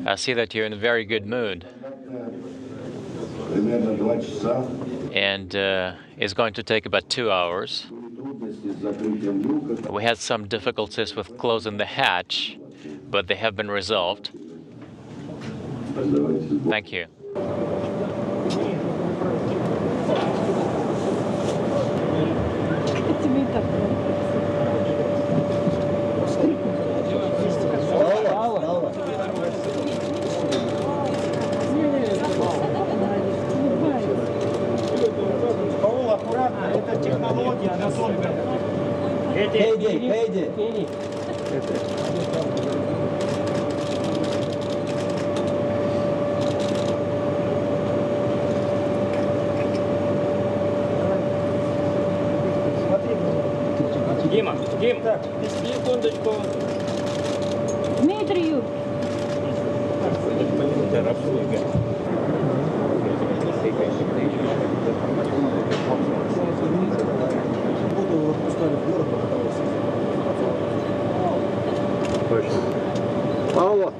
I see that you're in a very good mood. And it's going to take about 2 hours. We had some difficulties with closing the hatch, but they have been resolved. Thank you. Дим, так, секундочку. Дмитрию. Павло.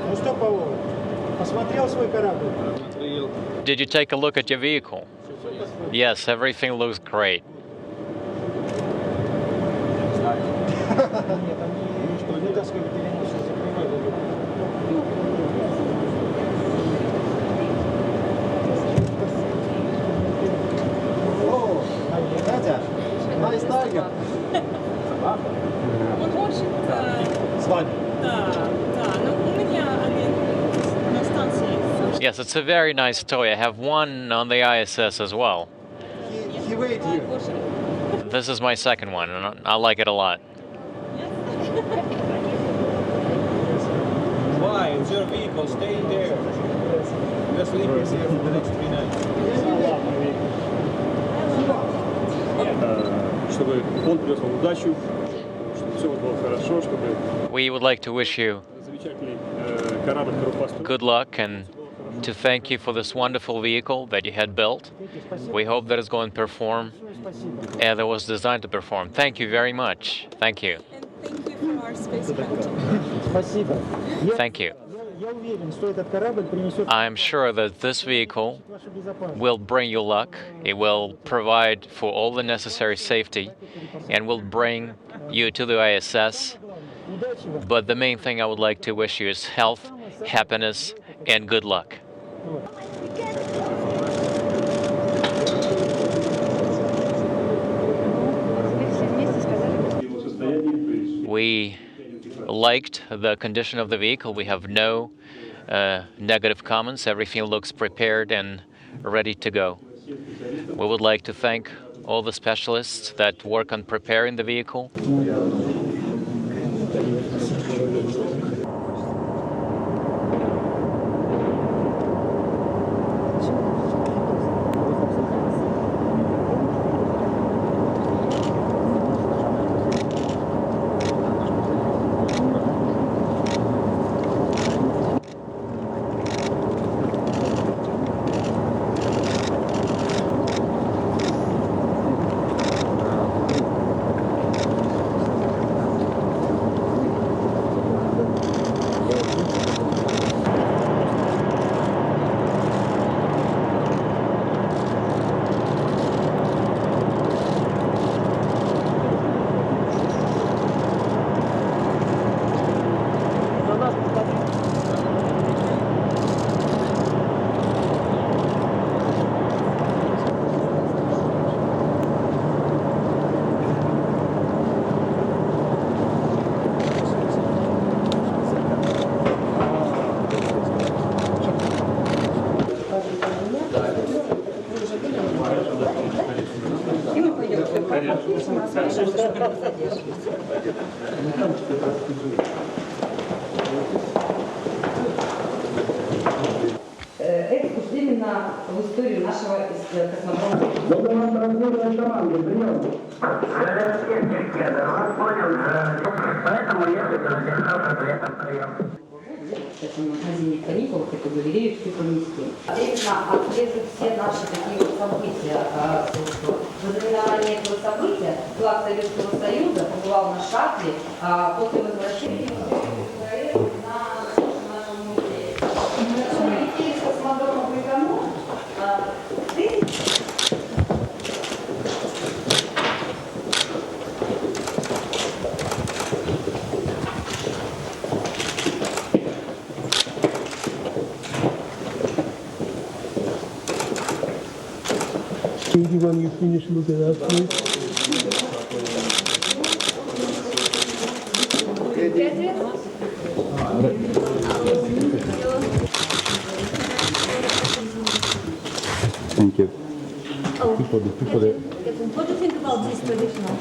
Ну что, Павло, посмотрел свой корабль? Did you take a look at your vehicle? Yes, everything looks great. Yes, it's a very nice toy. I have one on the ISS as well. He waited here. This is my second one, and I like it a lot. Why? It's your vehicle. Stay there. You're sleeping here for the next 3 nights. Чтобы он принес вам удачу, чтобы все было хорошо, чтобы We would like to wish you замечательный корабль, который построил. good luck and to thank you for this wonderful vehicle that you had built. We hope that it's going to perform as it was designed to perform. Thank you very much. Thank you. And thank you for our spacecraft. Спасибо. Thank you. Я уверен, что этот корабль принесет I'm sure that this vehicle вашу безопасность. will bring you luck. It will provide for all the necessary safety and will bring you to the ISS. Удачи вам. But the main thing I would like to wish you is health, happiness, and good luck. We liked the condition of the vehicle. We have no negative comments. Everything looks prepared and ready to go. We would like to thank all the specialists that work on preparing the vehicle. Экскурс именно в историю нашего космодрома. Поэтому я задержался при этом приеме. в этом магазине каникул, это галерею всю поместим. Соответственно, отслеживают все наши такие вот события. В знаменование этого события флаг Советского Союза побывал на шаттле после возвращения на нашем музее. Мы летели с космодрома Байконур. Katie, when you finish, look at that, please. Thank you. What do you think about this traditional?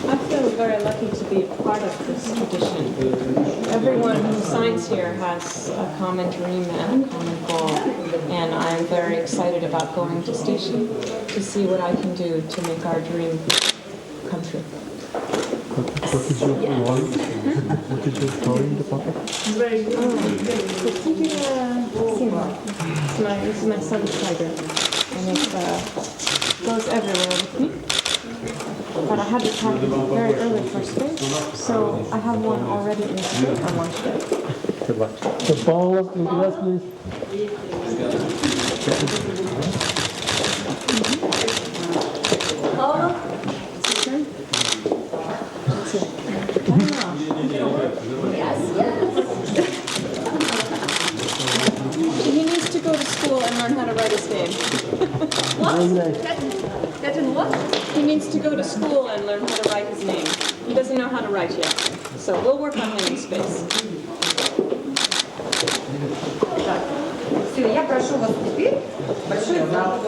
I feel very lucky to be a part of this tradition. Everyone who signs here has a common dream and a common goal, and I'm very excited about going to station to see what I can do to make our dream come true. What is your want? What is your story in the pocket? Very This is my son's tiger, and it goes everywhere with me. But I had to pack it very early for space, so I have one already in the suit I want today. Good luck. So Paula, look at that, please. He needs to go to school and learn how to write his name. Very nice. Get in what? He needs to go to school and learn how to write his name. He doesn't know how to write yet. So we'll work on him in space. Все, я прошу вас теперь большой зал.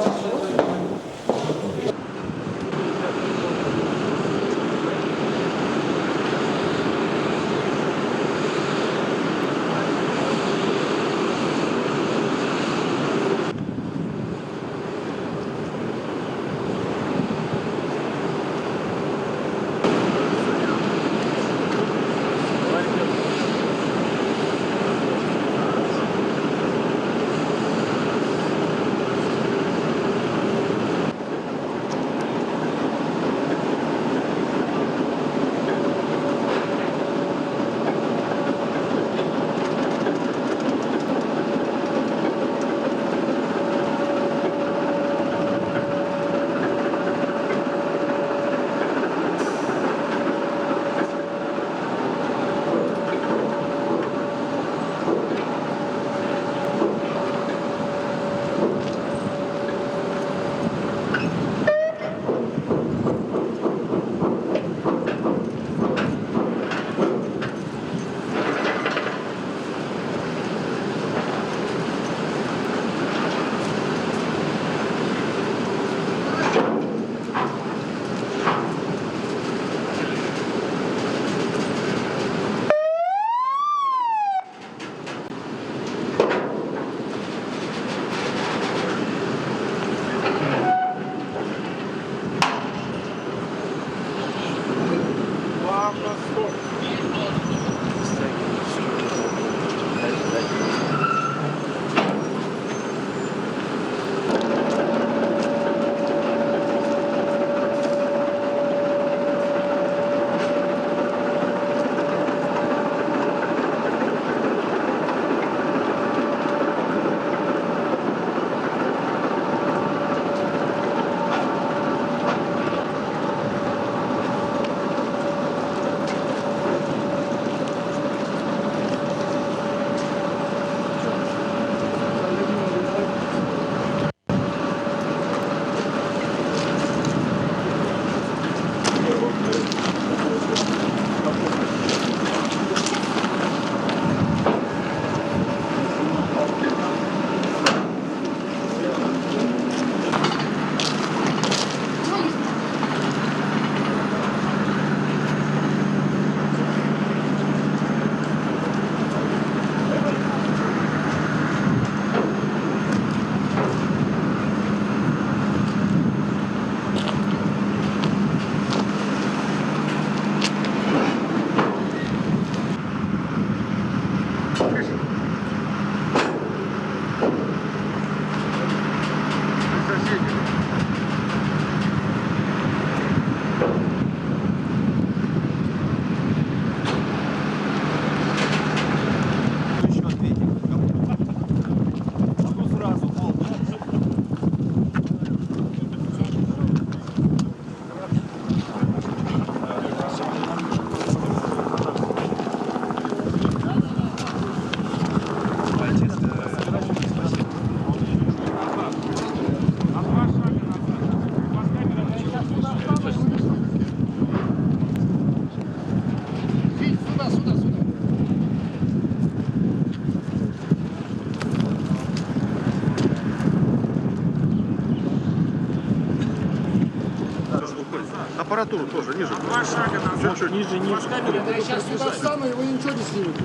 температуру тоже ниже. Два шага назад. Чуть-чуть. Ниже, ниже. Да я сейчас сюда встану, и вы ничего не снимете.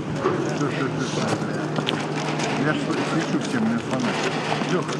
Я ж свечу всем, мне фонарь. Леха.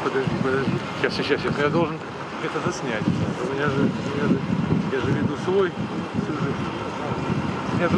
Подожди. Сейчас. Я должен это заснять. Я же веду свой сюжет. Нет,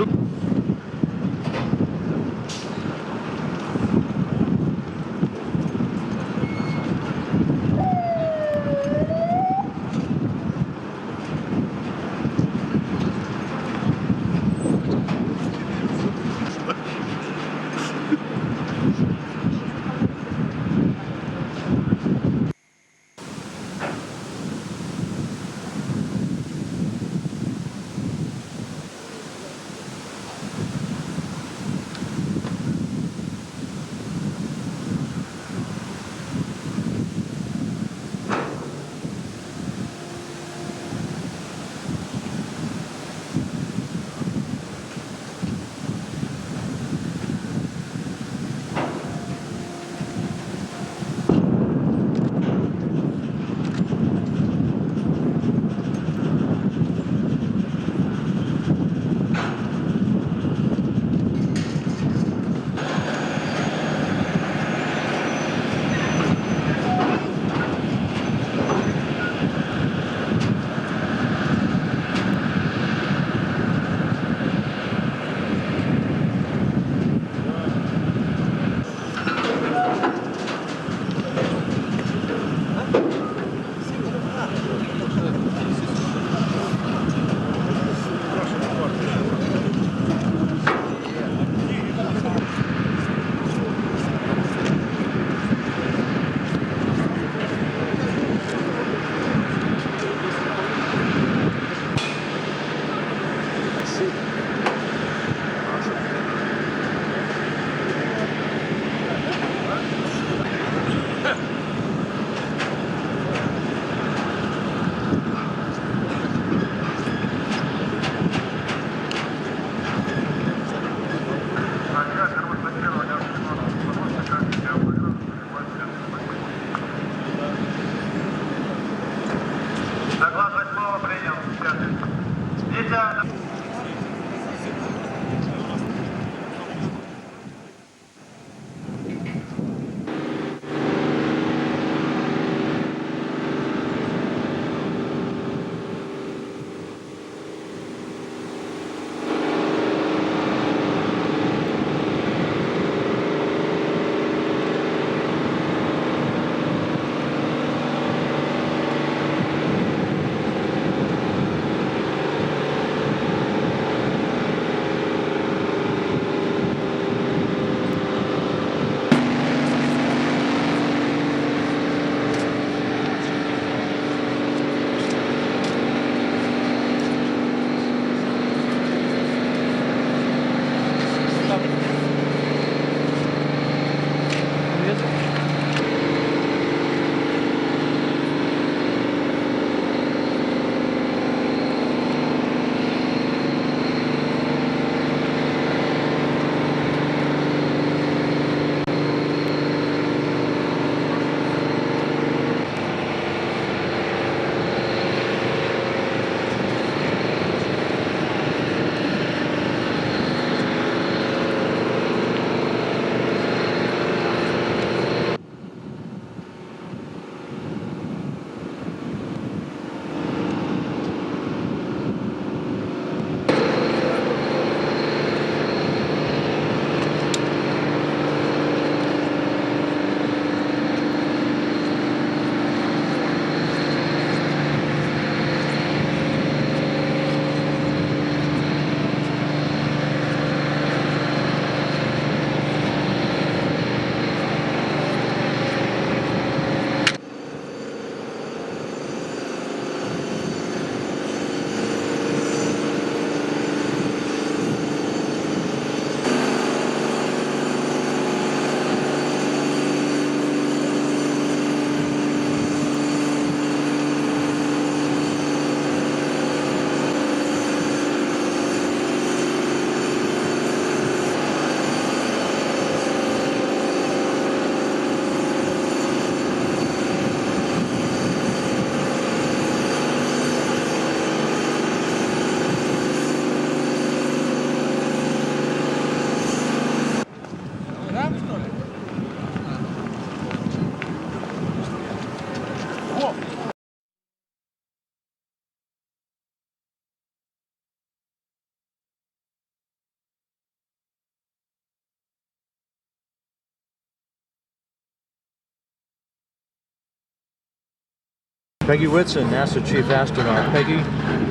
Peggy Whitson, NASA Chief Astronaut. Peggy,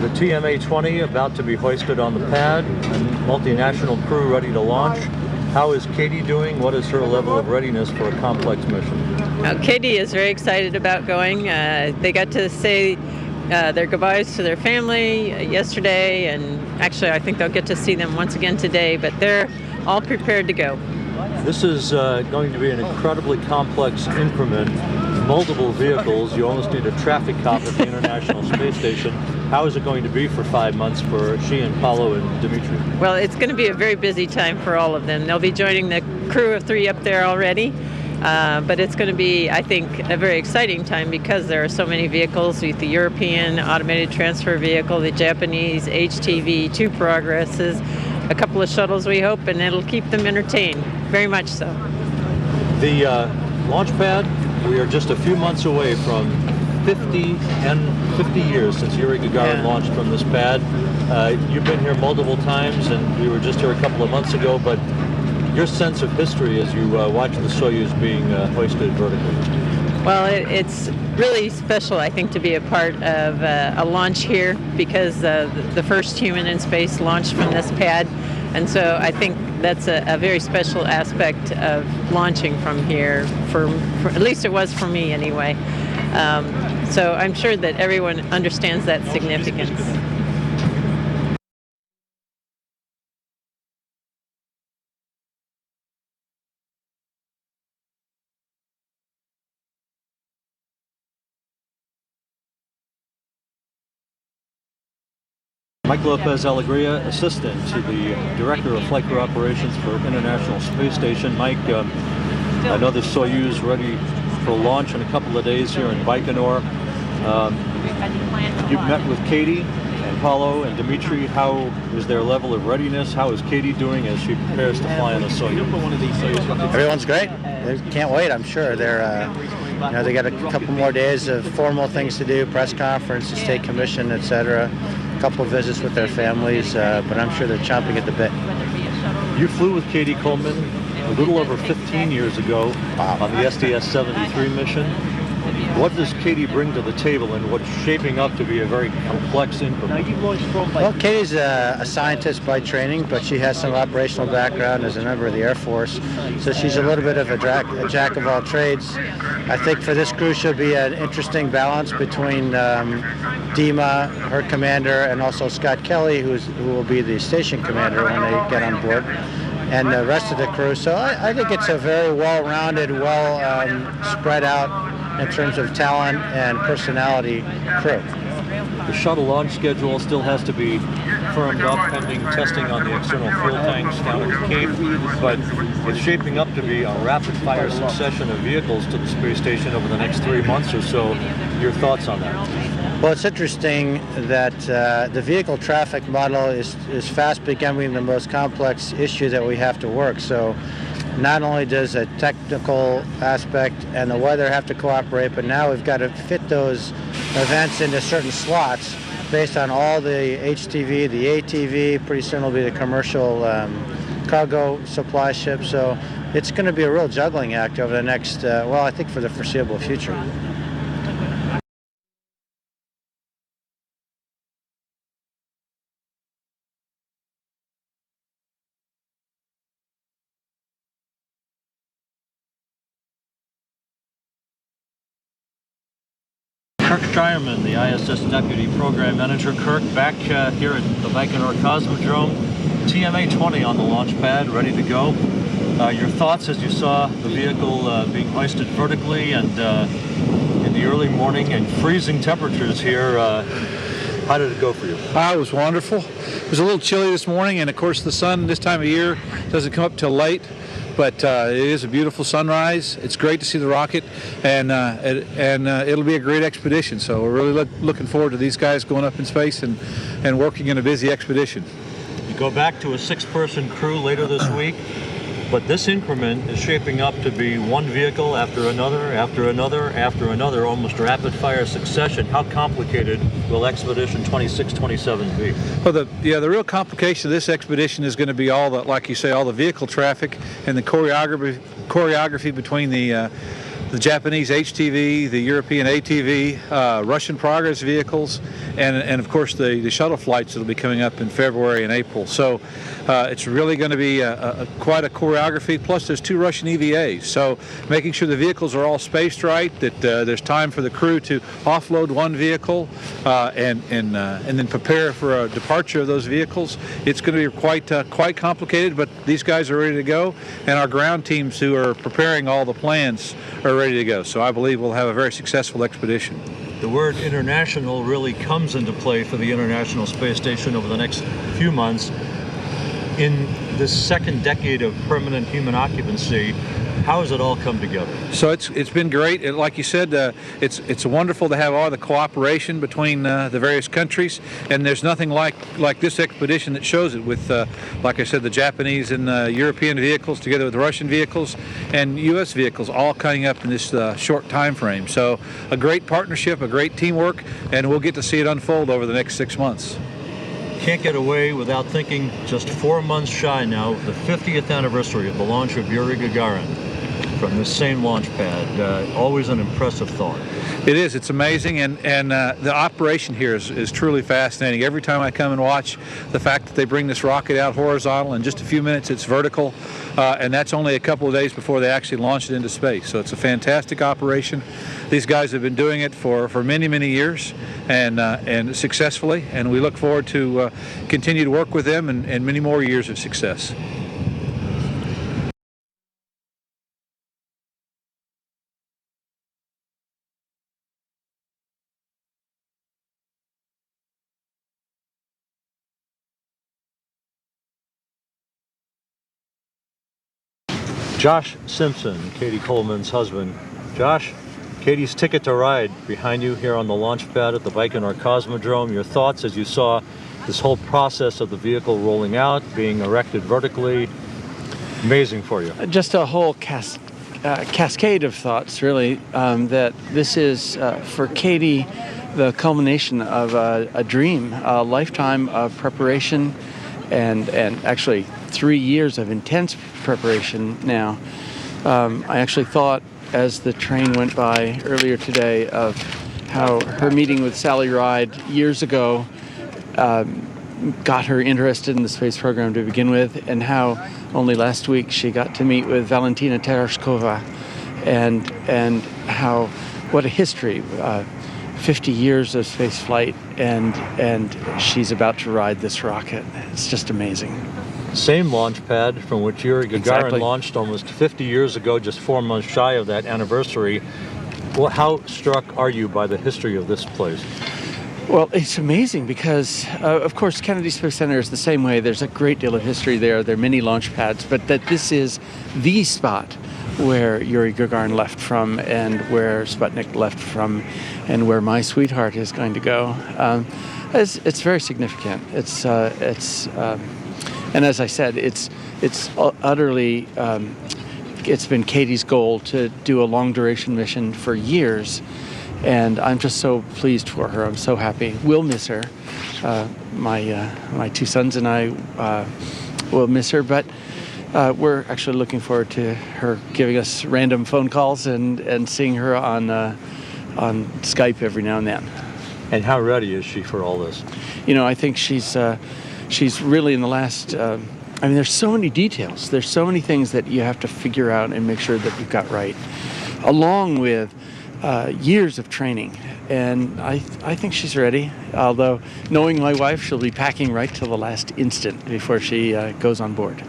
the TMA-20 about to be hoisted on the pad, a multinational crew ready to launch. How is Katie doing? What is her level of readiness for a complex mission? Katie is very excited about going. They got to say their goodbyes to their family yesterday, and actually I think they'll get to see them once again today, but they're all prepared to go. This is going to be an incredibly complex increment, multiple vehicles. You almost need a traffic cop at the International Space Station. How is it going to be for 5 months for she and Paulo and Dimitri? Well, it's going to be a very busy time for all of them. They'll be joining the crew of 3 up there already, but it's going to be, I think, a very exciting time because there are so many vehicles with the European Automated Transfer Vehicle, the Japanese HTV, 2 Progresses, a couple of shuttles we hope, and it'll keep them entertained, very much so. The launch pad, we are just a few months away from 50 years since Yuri Gagarin launched from this pad. You've been here multiple times, and we were just here a couple of months ago, but your sense of history as you watch the Soyuz being hoisted vertically? Well, it's really special, I think, to be a part of a launch here because the first human in space launched from this pad. And so I think that's a very special aspect of launching from here, for at least it was for me anyway. So I'm sure that everyone understands that significance. Mike Lopez Alegria, assistant to the Director of Flight Crew Operations for International Space Station. Mike, I know the Soyuz ready for launch in a couple of days here in Baikonur. You've met with Katie and Paulo and Dimitri. How is their level of readiness? How is Katie doing as she prepares to fly on a Soyuz? Everyone's great. They can't wait, I'm sure. They're, they got a couple more days of formal things to do, press conference, state commission, etc. A couple of visits with their families, but I'm sure they're chomping at the bit. You flew with Katie Coleman a little over 15 years ago on the SDS-73 mission. What does Katie bring to the table in what's shaping up to be a very complex increment? Well, Katie's a scientist by training, but she has some operational background as a member of the Air Force, so she's a little bit of a jack of all trades. I think for this crew she'll be an interesting balance between Dima, her commander, and also Scott Kelly, who will be the station commander when they get on board, and the rest of the crew. So I think it's a very well-rounded, spread out in terms of talent and personality crew. The shuttle launch schedule still has to be firmed up pending testing on the external fuel tanks down at the Cape, but it's shaping up to be a rapid-fire succession of vehicles to the space station over the next 3 months or so. Your thoughts on that? Well, it's interesting that the vehicle traffic model is fast becoming the most complex issue that we have to work. So not only does a technical aspect and the weather have to cooperate, but now we've got to fit those events into certain slots based on all the HTV, the ATV, pretty soon will be the commercial cargo supply ship. So it's going to be a real juggling act over the next, I think for the foreseeable future. Kirk Shireman, the ISS Deputy Program Manager. Kirk, back here at the Baikonur Cosmodrome, TMA-20 on the launch pad, ready to go. Your thoughts as you saw the vehicle being hoisted vertically and in the early morning and freezing temperatures here. How did it go for you? It was wonderful. It was a little chilly this morning, and of course the sun this time of year doesn't come up till late. But it is a beautiful sunrise. It's great to see the rocket, and it'll be a great expedition. So we're really looking forward to these guys going up in space and working in a busy expedition. You go back to a 6-person crew later this week, but this increment is shaping up to be one vehicle after another, after another, after another, almost rapid-fire succession. How complicated will Expedition 26-27 be? Well, the real complication of this expedition is going to be like you say, all the vehicle traffic and the choreography between the the Japanese HTV, the European ATV, Russian Progress vehicles, and of course the shuttle flights that will be coming up in February and April. So it's really going to be quite a choreography. Plus there's 2 Russian EVAs, so making sure the vehicles are all spaced right, that there's time for the crew to offload one vehicle and then prepare for a departure of those vehicles. It's going to be quite complicated, but these guys are ready to go, and our ground teams who are preparing all the plans are ready to go. So I believe we'll have a very successful expedition. The word international really comes into play for the International Space Station over the next few months. In this second decade of permanent human occupancy, how has it all come together? So it's been great. Like you said, it's wonderful to have all the cooperation between the various countries, and there's nothing like this expedition that shows it. With, like I said, the Japanese and European vehicles together with the Russian vehicles and U.S. vehicles all coming up in this short time frame. So a great partnership, a great teamwork, and we'll get to see it unfold over the next 6 months. Can't get away without thinking, just 4 months shy now, the 50th anniversary of the launch of Yuri Gagarin from this same launch pad. Always an impressive thought. It is. It's amazing, and the operation here is truly fascinating. Every time I come and watch, the fact that they bring this rocket out horizontal, in just a few minutes it's vertical, and that's only a couple of days before they actually launch it into space. So it's a fantastic operation. These guys have been doing it for many, many years, and successfully, and we look forward to continue to work with them and many more years of success. Josh Simpson, Katie Coleman's husband. Josh, Katie's ticket to ride behind you here on the launch pad at the Baikonur Cosmodrome. Your thoughts as you saw this whole process of the vehicle rolling out, being erected vertically. Amazing for you. Just a whole cascade of thoughts, really, that this is, for Katie, the culmination of a dream, a lifetime of preparation, and actually 3 years of intense preparation now. I actually thought, as the train went by earlier today, of how her meeting with Sally Ride years ago got her interested in the space program to begin with, and how only last week she got to meet with Valentina Tereshkova, and how, what a history, 50 years of space flight, and she's about to ride this rocket. It's just amazing. Same launch pad from which Yuri Gagarin Exactly. launched almost 50 years ago, just 4 months shy of that anniversary. Well, how struck are you by the history of this place? Well, it's amazing because, of course, Kennedy Space Center is the same way. There's a great deal of history there. There are many launch pads, but that this is the spot where Yuri Gagarin left from, and where Sputnik left from, and where my sweetheart is going to go. It's very significant. And as I said, it's utterly. It's been Katie's goal to do a long duration mission for years, and I'm just so pleased for her. I'm so happy. We'll miss her. My 2 sons and I will miss her, but we're actually looking forward to her giving us random phone calls and seeing her on Skype every now and then. And how ready is she for all this? You know, I think she's really in the last. I mean, there's so many details. There's so many things that you have to figure out and make sure that you've got right, along with years of training. And I think she's ready. Although, knowing my wife, she'll be packing right till the last instant before she goes on board.